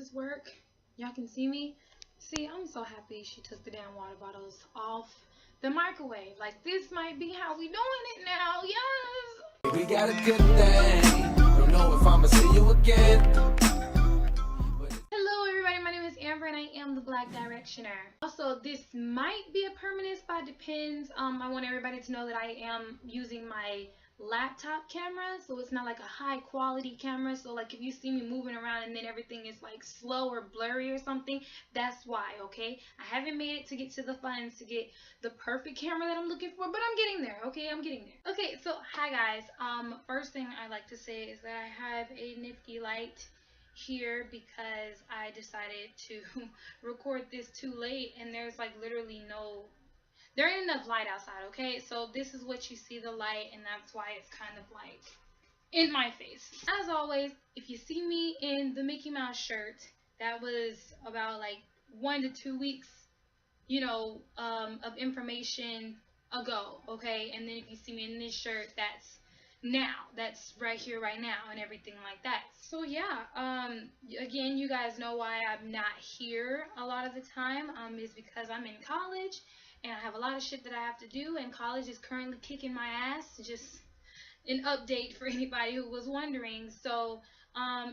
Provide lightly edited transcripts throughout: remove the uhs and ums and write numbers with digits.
this work? Y'all can see me? See, I'm so happy she took the damn water bottles off the microwave. Like, this might be how we doing it now. Yes! We got a good thing. Don't know if I'ma see you again. Hello everybody, my name is Amber and I am the Black Directioner. Also, this might be a permanent spot, depends. I want everybody to know that I am using my laptop camera, so it's not like a high quality camera. So like if you see me moving around and then everything is like slow or blurry or something, that's why, okay? I haven't made it to get to the funds to get the perfect camera that I'm looking for, but I'm getting there, okay? I'm getting there. Okay, so hi guys. First thing I like to say is that I have a nifty light here because I decided to record this too late and there's like literally there ain't enough light outside, okay? So this is what you see, the light, and that's why it's kind of like in my face. As always, if you see me in the Mickey Mouse shirt, that was about like 1 to 2 weeks, of information ago, okay? And then if you see me in this shirt, that's right here, right now, and everything like that. So yeah, again, you guys know why I'm not here a lot of the time, is because I'm in college, and I have a lot of shit that I have to do, and college is currently kicking my ass, just an update for anybody who was wondering. So,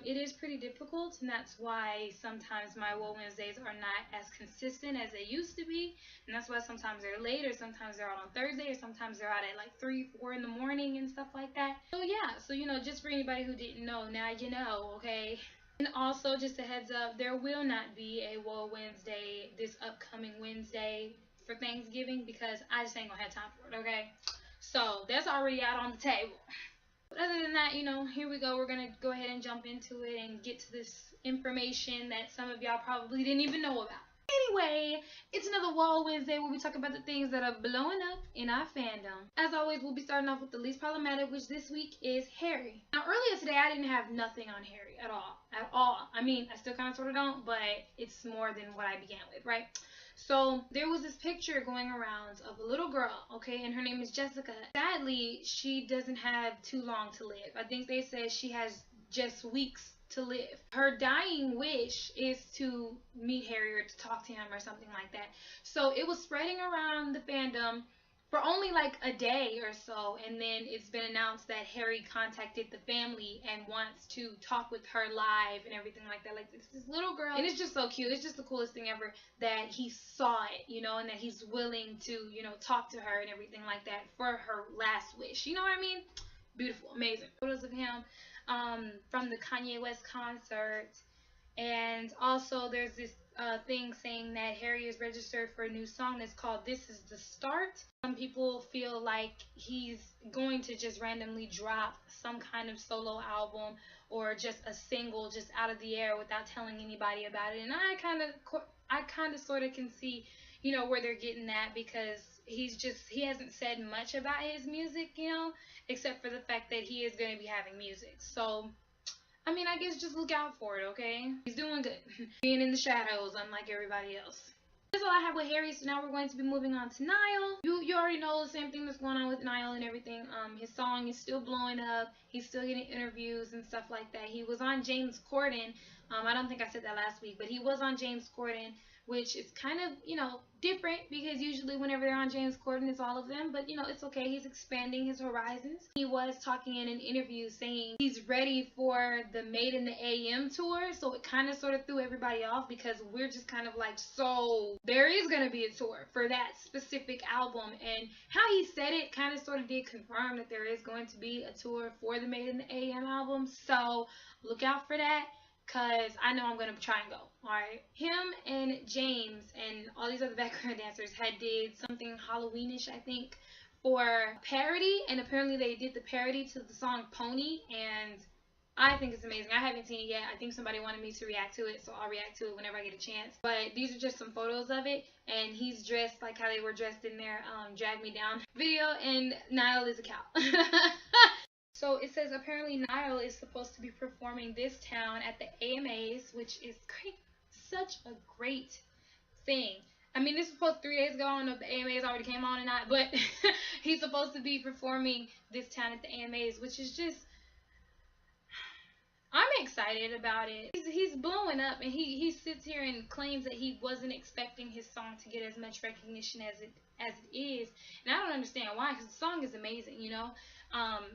it is pretty difficult, and that's why sometimes my WOAH Wednesdays are not as consistent as they used to be, and that's why sometimes they're late, or sometimes they're out on Thursday, or sometimes they're out at like 3, 4 in the morning and stuff like that. So yeah, so just for anybody who didn't know, now you know, okay? And also, just a heads up, there will not be a WOAH Wednesday this upcoming Wednesday for Thanksgiving because I just ain't gonna have time for it, okay? So that's already out on the table. But other than that, here we go. We're going to go ahead and jump into it and get to this information that some of y'all probably didn't even know about. Anyway, it's another WOAH Wednesday where we talk about the things that are blowing up in our fandom. As always, we'll be starting off with the least problematic, which this week is Harry. Now, earlier today, I didn't have nothing on Harry at all. At all. I mean, I still kind of sort of don't, but it's more than what I began with, right? So there was this picture going around of a little girl, okay, and her name is Jessica. Sadly, she doesn't have too long to live. I think they said she has just weeks to live. Her dying wish is to meet Harry or to talk to him or something like that. So it was spreading around the fandom for only like a day or so, and then it's been announced that Harry contacted the family and wants to talk with her live and everything like that. Like, it's this little girl, and it's just so cute. It's just the coolest thing ever that he saw it, and that he's willing to, talk to her and everything like that for her last wish. You know what I mean? Beautiful, amazing. Photos of him from the Kanye West concert. And also there's this thing saying that Harry is registered for a new song that's called This Is the Start. Some people feel like he's going to just randomly drop some kind of solo album or just a single just out of the air without telling anybody about it. And I kind of sort of can see, where they're getting that, because he hasn't said much about his music, except for the fact that he is going to be having music. So I mean, I guess just look out for it, okay? He's doing good. Being in the shadows, unlike everybody else. That's all I have with Harry, so now we're going to be moving on to Niall. You already know the same thing that's going on with Niall and everything. His song is still blowing up. He's still getting interviews and stuff like that. He was on James Corden. I don't think I said that last week, but he was on James Corden, which is kind of, different, because usually whenever they're on James Corden, it's all of them. But, it's okay. He's expanding his horizons. He was talking in an interview saying he's ready for the Made in the AM tour. So it kind of sort of threw everybody off, because we're just kind of like, so there is going to be a tour for that specific album. And how he said it kind of sort of did confirm that there is going to be a tour for the Made in the AM album. So look out for that, because I know I'm going to try and go. Alright. Him and James and all these other background dancers did something Halloweenish, I think, for parody. And apparently they did the parody to the song Pony. And I think it's amazing. I haven't seen it yet. I think somebody wanted me to react to it, so I'll react to it whenever I get a chance. But these are just some photos of it. And he's dressed like how they were dressed in their Drag Me Down video. And Niall is a cow. So it says apparently Niall is supposed to be performing this town at the AMAs, which is great. Such a great thing. I mean, this was supposed 3 days ago. I don't know if the AMAs already came on or not, but he's supposed to be performing this town at the AMAs, which is just, I'm excited about it. He's blowing up, and he sits here and claims that he wasn't expecting his song to get as much recognition as it is, and I don't understand why, because the song is amazing, you know.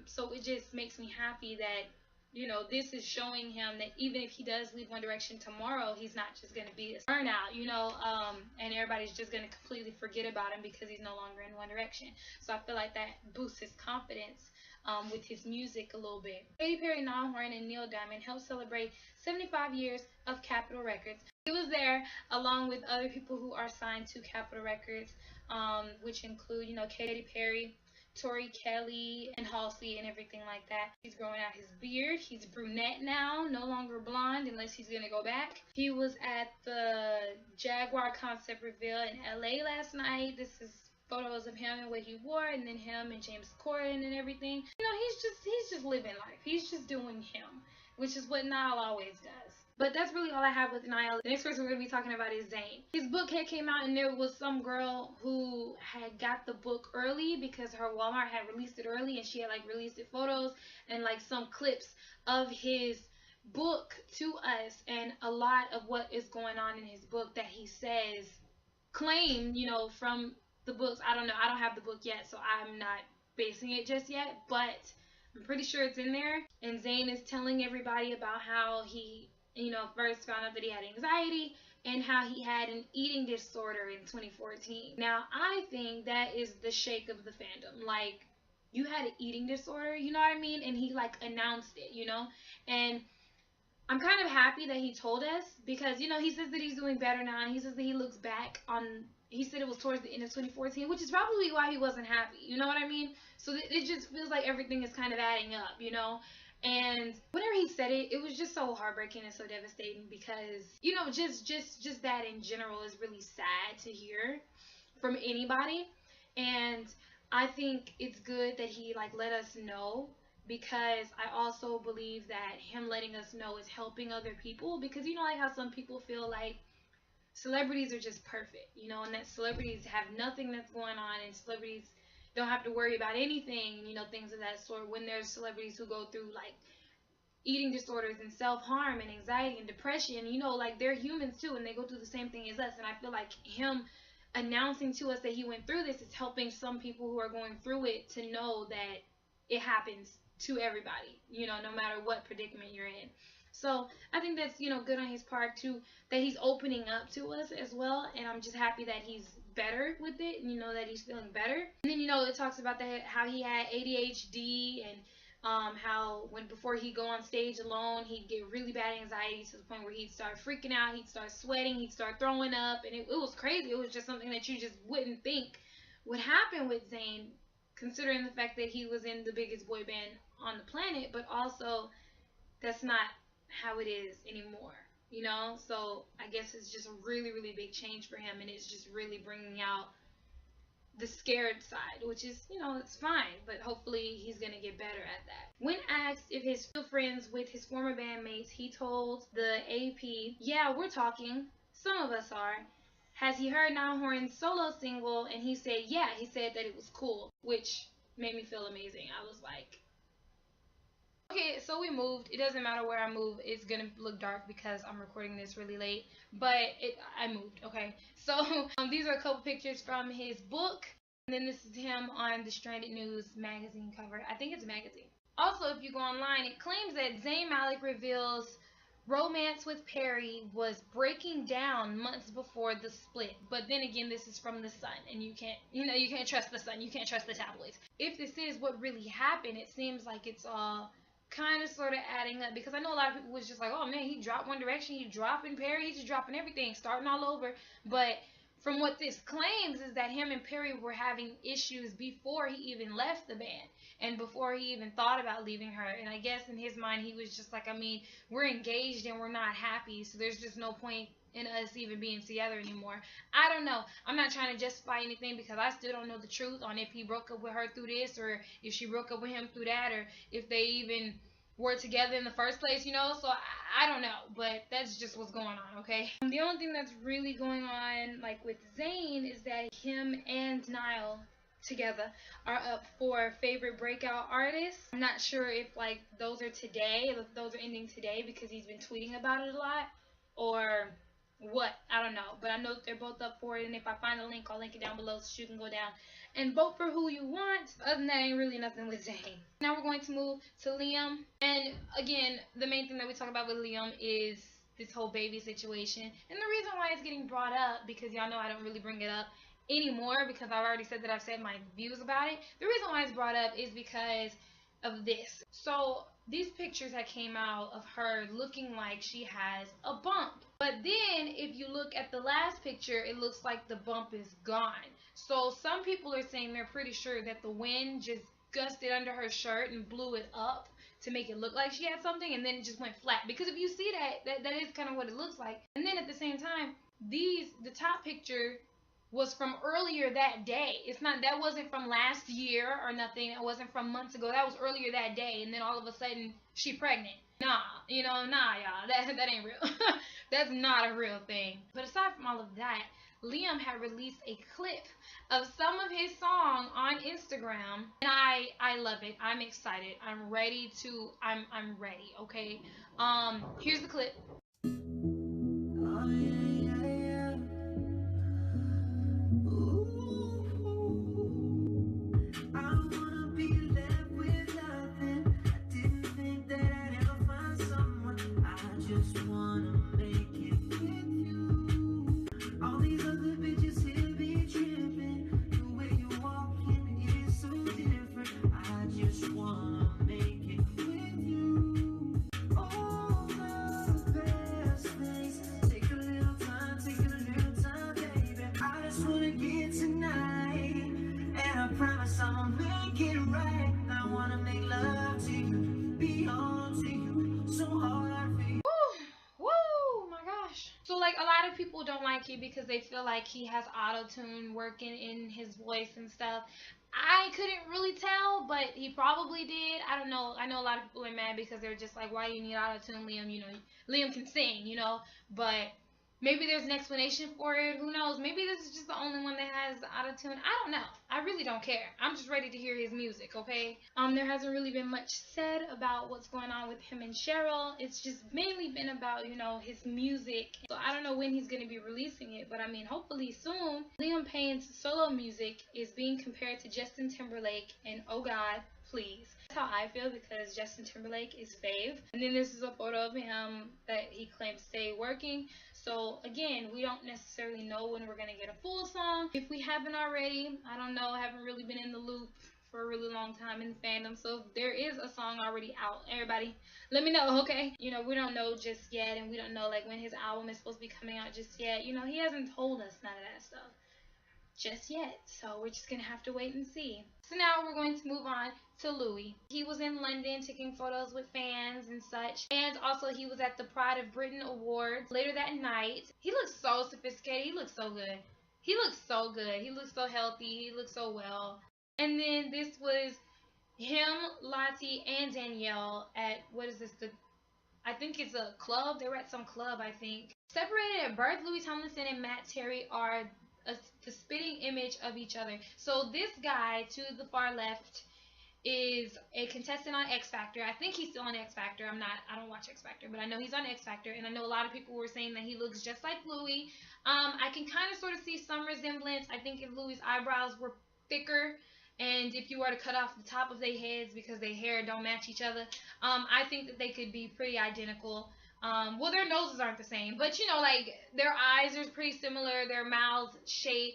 So it just makes me happy that, you know, this is showing him that even if he does leave One Direction tomorrow, he's not just going to be a burnout, you know, and everybody's just going to completely forget about him because he's no longer in One Direction. So I feel like that boosts his confidence with his music a little bit. Katy Perry, Niall Horan, and Neil Diamond helped celebrate 75 years of Capitol Records. He was there along with other people who are signed to Capitol Records, which include, you know, Katy Perry, Tori Kelly, and Halsey, and everything like that. He's growing out his beard. He's brunette now, no longer blonde unless he's gonna go back. He was at the Jaguar concept reveal in LA last night. This is photos of him and what he wore, and then him and James Corden and everything. You know, he's just living life. He's just doing him, which is what Niall always does. But that's really all I have with Niall. The next person we're going to be talking about is Zayn. His book had came out, and there was some girl who had got the book early because her Walmart had released it early, and she had like released it photos and like some clips of his book to us, and a lot of what is going on in his book that he says claim, you know, from the books. I don't know. I don't have the book yet, so I'm not basing it just yet, but I'm pretty sure it's in there. And Zayn is telling everybody about how he, you know, first found out that he had anxiety and how he had an eating disorder in 2014. Now, I think that is the shake of the fandom. Like, you had an eating disorder, you know what I mean? And he, like, announced it, you know? And I'm kind of happy that he told us because, you know, he says that he's doing better now, and he says that he looks back on, he said it was towards the end of 2014, which is probably why he wasn't happy, you know what I mean? So it just feels like everything is kind of adding up, you know? And whenever he said it, it was just so heartbreaking and so devastating because, you know, just that in general is really sad to hear from anybody. And I think it's good that he, like, let us know, because I also believe that him letting us know is helping other people, because, you know, like how some people feel like celebrities are just perfect, you know, and that celebrities have nothing that's going on, and celebrities don't have to worry about anything, you know, things of that sort, when there's celebrities who go through, like, eating disorders and self-harm and anxiety and depression, you know, like, they're humans too, and they go through the same thing as us. And I feel like him announcing to us that he went through this is helping some people who are going through it to know that it happens to everybody, you know, no matter what predicament you're in. So I think that's, you know, good on his part too, that he's opening up to us as well, and I'm just happy that he's better with it, and, you know, that he's feeling better. And then, you know, it talks about that how he had ADHD, and how before he'd go on stage alone, he'd get really bad anxiety to the point where he'd start freaking out, he'd start sweating, he'd start throwing up, and it was crazy. It was just something that you just wouldn't think would happen with Zayn, considering the fact that he was in the biggest boy band on the planet, but also that's not how it is anymore, you know? So I guess it's just a really, really big change for him, and it's just really bringing out the scared side, which is, you know, it's fine, but hopefully he's gonna get better at that. When asked if he's still friends with his former bandmates, he told the AP, "Yeah, we're talking. Some of us are." Has he heard Niall Horan's solo single? And he said, yeah, he said that it was cool, which made me feel amazing. I was like, okay, so we moved. It doesn't matter where I move. It's going to look dark because I'm recording this really late. But I moved, okay? So these are a couple pictures from his book. And then this is him on the Stranded News magazine cover. I think it's a magazine. Also, if you go online, it claims that Zayn Malik reveals romance with Perry was breaking down months before the split. But then again, this is from the Sun, and you can't trust the Sun. You can't trust the tabloids. If this is what really happened, it seems like it's all kind of sort of adding up, because I know a lot of people was just like, oh man, he dropped One Direction, he dropping Perry, he's just dropping everything, starting all over. But from what this claims is that him and Perry were having issues before he even left the band, and before he even thought about leaving her. And I guess in his mind, he was just like, I mean, we're engaged and we're not happy, so there's just no point in us even being together anymore. I don't know. I'm not trying to justify anything, because I still don't know the truth on if he broke up with her through this, or if she broke up with him through that, or if they even were together in the first place, you know? So I don't know, but that's just what's going on, okay? The only thing that's really going on, like, with Zayn is that him and Niall together are up for favorite breakout artists. I'm not sure if like those are today, if those are ending today because he's been tweeting about it a lot, or what, I don't know, but I know they're both up for it, and if I find a link, I'll link it down below so you can go down and vote for who you want. Other than that, ain't really nothing with Zayn. Now we're going to move to Liam, and again, the main thing that we talk about with Liam is this whole baby situation, and the reason why it's getting brought up, because y'all know I don't really bring it up anymore because I've already said that I've said my views about it. The reason why it's brought up is because of this. So these pictures that came out of her looking like she has a bump. But then if you look at the last picture, it looks like the bump is gone. So some people are saying they're pretty sure that the wind just gusted under her shirt and blew it up to make it look like she had something, and then it just went flat. Because if you see that is kind of what it looks like. And then at the same time, the top picture was from earlier that day. That wasn't from last year or nothing. It wasn't from months ago. That was earlier that day, and then all of a sudden she pregnant. Nah, y'all. That ain't real. That's not a real thing. But aside from all of that, Liam had released a clip of some of his song on Instagram, and I love it. I'm excited. I'm ready, okay? Here's the clip. Oh, yeah. A lot of people don't like it because they feel like he has auto-tune working in his voice and stuff. I couldn't really tell, but he probably did. I don't know. I know a lot of people are mad because they're just like, why do you need auto-tune, Liam? Liam can sing, but maybe there's an explanation for it. Who knows? Maybe this is just the only one that has auto-tune. I don't know. I really don't care. I'm just ready to hear his music, okay? There hasn't really been much said about what's going on with him and Cheryl. It's just mainly been about, his music. So I don't know when he's going to be releasing it, but I mean, hopefully soon. Liam Payne's solo music is being compared to Justin Timberlake, and oh God, please. That's how I feel because Justin Timberlake is fave. And then this is a photo of him that he claims stay working. So again, we don't necessarily know when we're going to get a full song. If we haven't already, I don't know, I haven't really been in the loop for a really long time in fandom. So if there is a song already out, everybody let me know, okay? We don't know just yet, and we don't know like when his album is supposed to be coming out just yet. He hasn't told us none of that stuff just yet, so we're just gonna have to wait and see. So now we're going to move on to Louis. He was in London taking photos with fans and such, and also he was at the Pride of Britain Awards later that night. He looks so sophisticated. He looks so good. He looks so good. He looks so healthy. He looks so well. And then this was him, Lottie, and Danielle at, what is this, I think it's a club. They were at some club, I think. Separated at birth, Louis Tomlinson and Matt Terry are the spitting image of each other. So this guy to the far left is a contestant on X Factor. I think he's still on X Factor. I don't watch X Factor, but I know he's on X Factor, and I know a lot of people were saying that he looks just like Louis. I can kind of sort of see some resemblance. I think if Louis' eyebrows were thicker, and if you were to cut off the top of their heads because their hair don't match each other, I think that they could be pretty identical. Well, their noses aren't the same, but like their eyes are pretty similar, their mouth shape,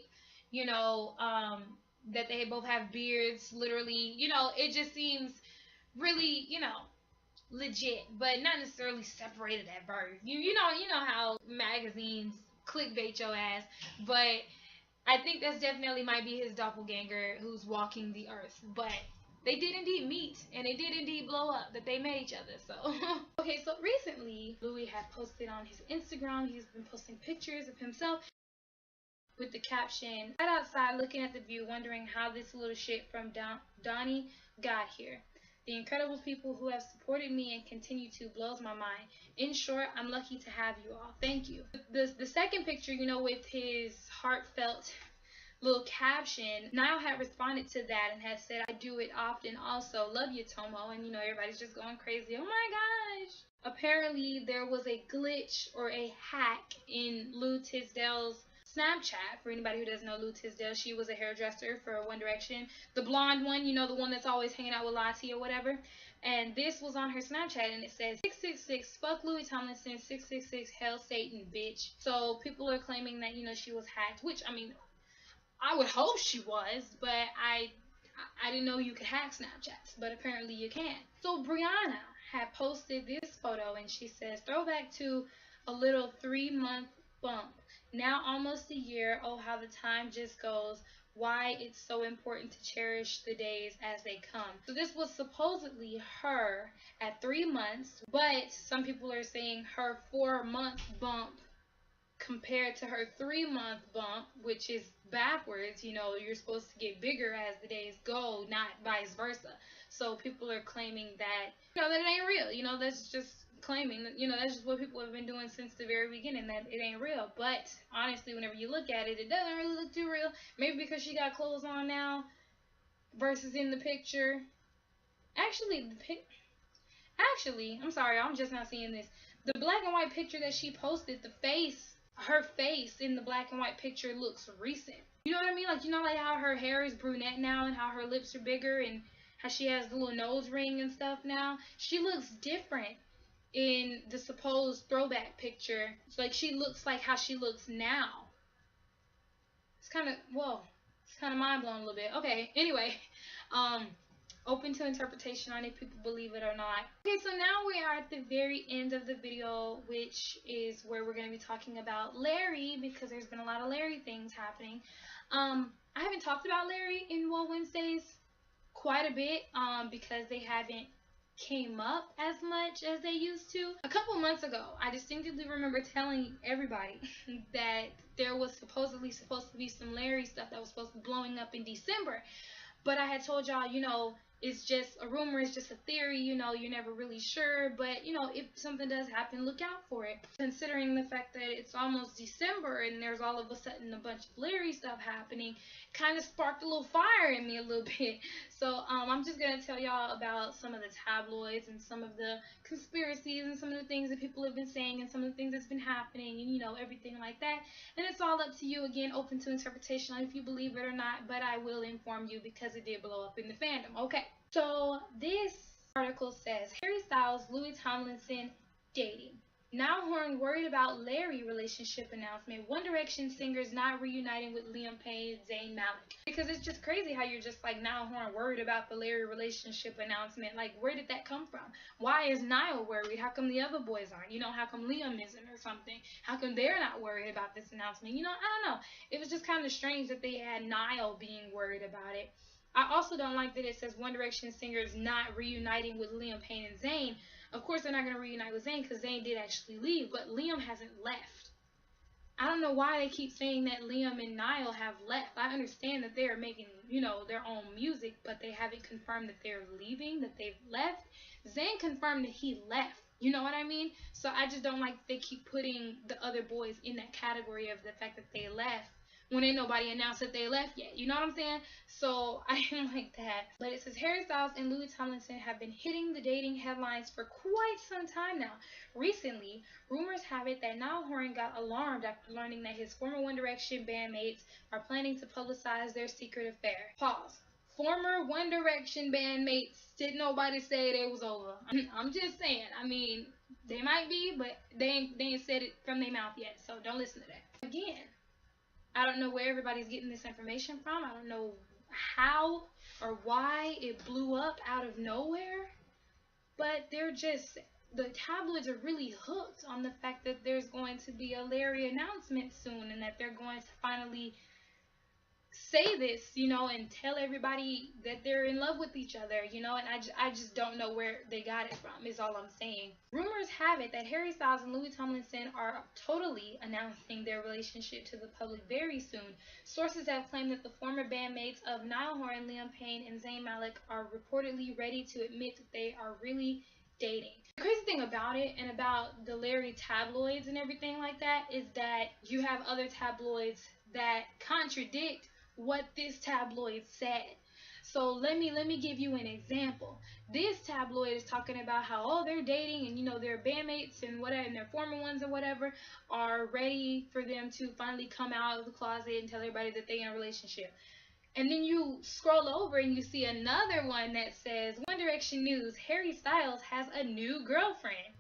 that they both have beards, literally, it just seems really, legit, but not necessarily separated at birth. You know how magazines clickbait your ass, but I think that's definitely might be his doppelganger who's walking the earth, but they did indeed meet, and it did indeed blow up that they met each other, so. Okay, so recently, Louis had posted on his Instagram, he's been posting pictures of himself with the caption, "Right outside looking at the view, wondering how this little shit from Donnie got here. The incredible people who have supported me and continue to blows my mind. In short, I'm lucky to have you all. Thank you." The second picture, with his heartfelt little caption, Niall had responded to that and had said, I do it often also. Love you, Tomo. And, you know, everybody's just going crazy. Oh my gosh. Apparently, there was a glitch or a hack in Lou Tisdale's Snapchat. For anybody who doesn't know Lou Tisdale, she was a hairdresser for One Direction. The blonde one, you know, the one that's always hanging out with Lottie or whatever. And this was on her Snapchat, and it says 666 fuck Louis Tomlinson, 666 hell Satan, bitch. So people are claiming that, you know, she was hacked, which, I mean, I would hope she was, but I didn't know you could hack Snapchats, but apparently you can. So Brianna had posted this photo, and she says, throwback to a little 3-month bump. Now almost a year. Oh, how the time just goes. Why it's so important to cherish the days as they come. So this was supposedly her at 3 months, but some people are saying her 4-month bump compared to her 3-month bump, which is backwards. You know, you're supposed to get bigger as the days go, not vice versa. So people are claiming that, you know, that it ain't real. You know, that's just claiming that, you know, that's just what people have been doing since the very beginning, that it ain't real. But honestly, whenever you look at it, it doesn't really look too real. Maybe because she got clothes on now versus in the picture. Actually, I'm sorry, I'm just not seeing this. The black and white picture that she posted, her face in the black and white picture looks recent. You know what I mean? Like, you know, like how her hair is brunette now and how her lips are bigger and how she has the little nose ring and stuff now. She looks different in the supposed throwback picture. It's like she looks like how she looks now. It's kind of, whoa, it's kind of mind blown a little bit. Okay, anyway, open to interpretation on if people believe it or not. Okay, so now we are at the very end of the video, which is where we're going to be talking about Larry, because there's been a lot of Larry things happening. I haven't talked about Larry in WOAH Wednesdays quite a bit, because they haven't came up as much as they used to. A couple months ago, I distinctly remember telling everybody that there was supposedly supposed to be some Larry stuff that was supposed to be blowing up in December. But I had told y'all, you know, it's just a rumor, it's just a theory, you know, you're never really sure. But, you know, if something does happen, look out for it. Considering the fact that it's almost December and there's all of a sudden a bunch of Larry stuff happening, kind of sparked a little fire in me a little bit. So I'm just going to tell y'all about some of the tabloids and some of the conspiracies and some of the things that people have been saying and some of the things that's been happening and, you know, everything like that. And it's all up to you, again, open to interpretation on if you believe it or not, but I will inform you because it did blow up in the fandom. Okay, so this article says, Harry Styles, Louis Tomlinson dating. Niall Horan worried about Larry relationship announcement. One Direction singers not reuniting with Liam Payne, Zayn Malik. Because it's just crazy how you're just like Niall Horan worried about the Larry relationship announcement. Like, where did that come from? Why is Niall worried? How come the other boys aren't? You know, how come Liam isn't or something? How come they're not worried about this announcement? You know, I don't know. It was just kind of strange that they had Niall being worried about it. I also don't like that it says One Direction singers not reuniting with Liam Payne and Zayn. Of course, they're not going to reunite with Zayn because Zayn did actually leave, but Liam hasn't left. I don't know why they keep saying that Liam and Niall have left. I understand that they are making, you know, their own music, but they haven't confirmed that they're leaving, that they've left. Zayn confirmed that he left. You know what I mean? So I just don't like they keep putting the other boys in that category of the fact that they left when ain't nobody announced that they left yet. You know what I'm saying? So I didn't like that. But it says Harry Styles and Louis Tomlinson have been hitting the dating headlines for quite some time now. Recently, rumors have it that Niall Horan got alarmed after learning that his former One Direction bandmates are planning to publicize their secret affair. Pause. Former One Direction bandmates, didn't nobody say it was over. I'm just saying. I mean, they might be, but they ain't said it from their mouth yet. So don't listen to that. Again, I don't know where everybody's getting this information from. I don't know how or why it blew up out of nowhere. But they're just, the tabloids are really hooked on the fact that there's going to be a Larry announcement soon and that they're going to finally say this, you know, and tell everybody that they're in love with each other, you know, and I just don't know where they got it from, is all I'm saying. Rumors have it that Harry Styles and Louis Tomlinson are totally announcing their relationship to the public very soon. Sources have claimed that the former bandmates of Niall Horan, Liam Payne, and Zayn Malik are reportedly ready to admit that they are really dating. The crazy thing about it and about the Larry tabloids and everything like that is that you have other tabloids that contradict what this tabloid said. So let me give you an example. This tabloid is talking about how, oh, they're dating, and you know their bandmates and whatever, and their former ones or whatever are ready for them to finally come out of the closet and tell everybody that they're in a relationship. And then you scroll over and you see another one that says, One Direction News, Harry Styles has a new girlfriend.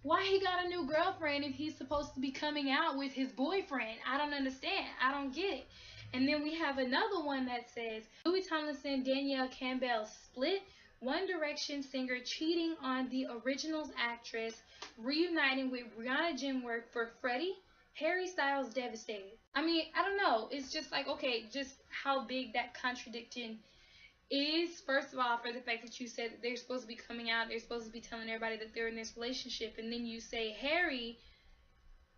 Why he got a new girlfriend if he's supposed to be coming out with his boyfriend? I don't understand. I don't get it. And then we have another one that says, Louis Tomlinson, Danielle Campbell split, One Direction singer cheating on the originals actress, reuniting with Rihanna Jimwork for Freddie, Harry Styles devastated. I mean, I don't know. It's just like, okay, just how big that contradiction is. First of all, for the fact that you said that they're supposed to be coming out, they're supposed to be telling everybody that they're in this relationship, and then you say Harry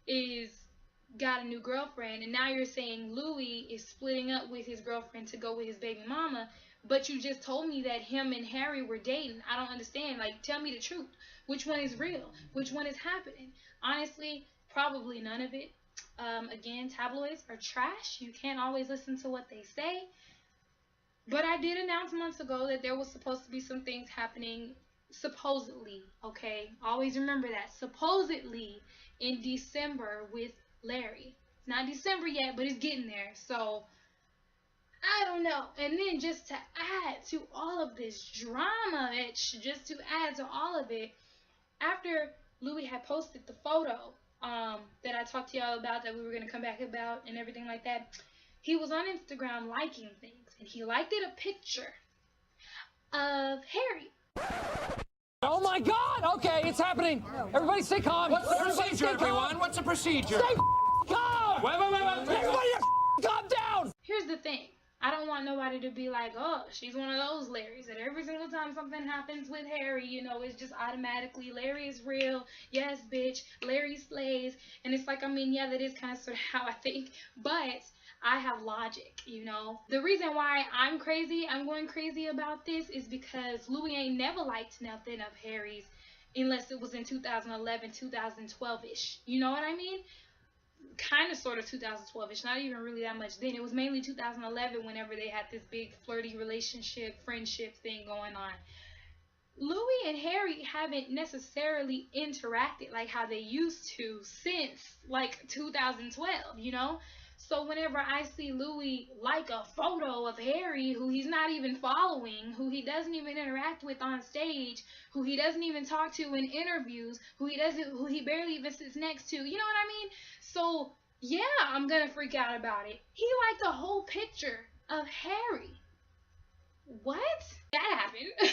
is got a new girlfriend, and now you're saying Louis is splitting up with his girlfriend to go with his baby mama, but you just told me that him and Harry were dating. I don't understand. Like, tell me the truth. Which one is real? Which one is happening? Honestly, probably none of it. Again, tabloids are trash. You can't always listen to what they say. But I did announce months ago that there was supposed to be some things happening, supposedly, okay? Always remember that. Supposedly in December with Larry. It's not December yet, but it's getting there. So, I don't know. And then just to add to all of this drama, just to add to all of it, after Louis had posted the photo that I talked to y'all about, that we were going to come back about and everything like that, he was on Instagram liking things. And he liked a picture of Harry. Oh my God! Okay, it's happening. Everybody stay calm. What's the procedure, everyone? What's the procedure? Stay calm! Wait. Everybody calm down! Here's the thing. I don't want nobody to be like, oh, she's one of those Larrys, that every single time something happens with Harry, you know, it's just automatically, Larry is real, yes, bitch, Larry slays. And it's like, I mean, yeah, that is kind of sort of how I think, but I have logic, you know. The reason why I'm going crazy about this is because Louis ain't never liked nothing of Harry's unless it was in 2011, 2012-ish. You know what I mean? Kind of sort of 2012-ish, not even really that much then. It was mainly 2011 whenever they had this big flirty relationship, friendship thing going on. Louis and Harry haven't necessarily interacted like how they used to since like 2012, you know? So whenever I see Louis like a photo of Harry, who he's not even following, who he doesn't even interact with on stage, who he doesn't even talk to in interviews, who he barely even sits next to, you know what I mean? So yeah, I'm gonna freak out about it. He liked a whole picture of Harry. What? That happened.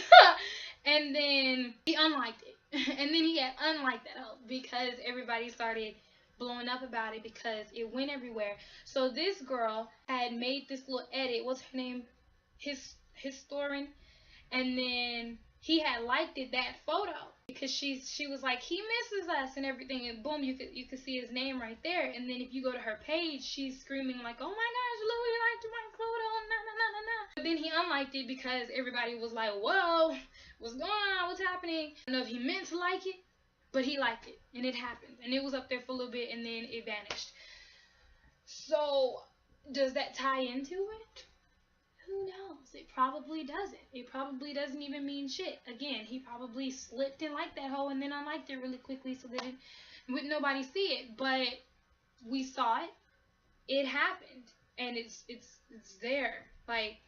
And then he unliked it. And then he had unliked that hoe because everybody started blowing up about it because it went everywhere. So this girl had made this little edit. What's her name? Historian. And then he had liked that photo because she was like, he misses us and everything, and boom, you could see his name right there. And then if you go to her page, she's screaming like, oh my gosh, Louis liked my photo, nah. But then he unliked it because everybody was like, whoa, what's going on, what's happening? I don't know if he meant to like it, but he liked it, and it happened, and it was up there for a little bit, and then it vanished. So does that tie into it? Who knows? It probably doesn't. It probably doesn't even mean shit. Again, he probably slipped and liked that hoe and then unliked it really quickly so that it wouldn't nobody see it. But we saw it. It happened. And it's there. Like,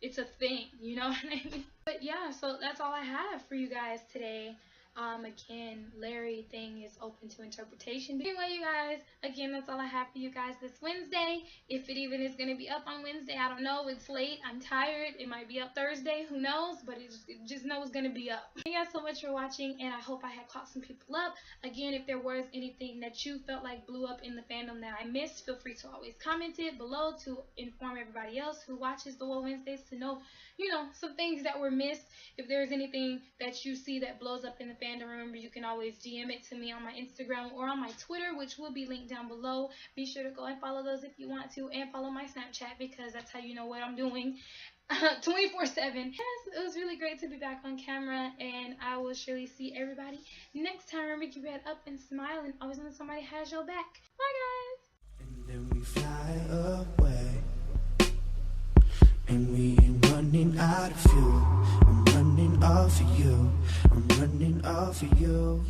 it's a thing. You know what I mean? But yeah, so that's all I have for you guys today. Again, Larry thing is open to interpretation. But anyway, you guys, again, that's all I have for you guys this Wednesday. If it even is going to be up on Wednesday, I don't know. It's late. I'm tired. It might be up Thursday. Who knows? But it just know it's going to be up. Thank you guys so much for watching, and I hope I had caught some people up. Again, if there was anything that you felt like blew up in the fandom that I missed, feel free to always comment it below to inform everybody else who watches the WOAH Wednesdays to know, you know, some things that were missed. If there's anything that you see that blows up in the fandom, remember you can always DM it to me on my Instagram or on my Twitter, which will be linked down below. Be sure to go and follow those if you want to, and follow my Snapchat because that's how you know what I'm doing 24/7. Yes, it was really great to be back on camera, and I will surely see everybody next time. Remember, keep your head up and smile, and always know somebody has your back. Bye, guys. Then we fly away, and we ain't running out of fuel. I'm running off of you, I'm running off of you.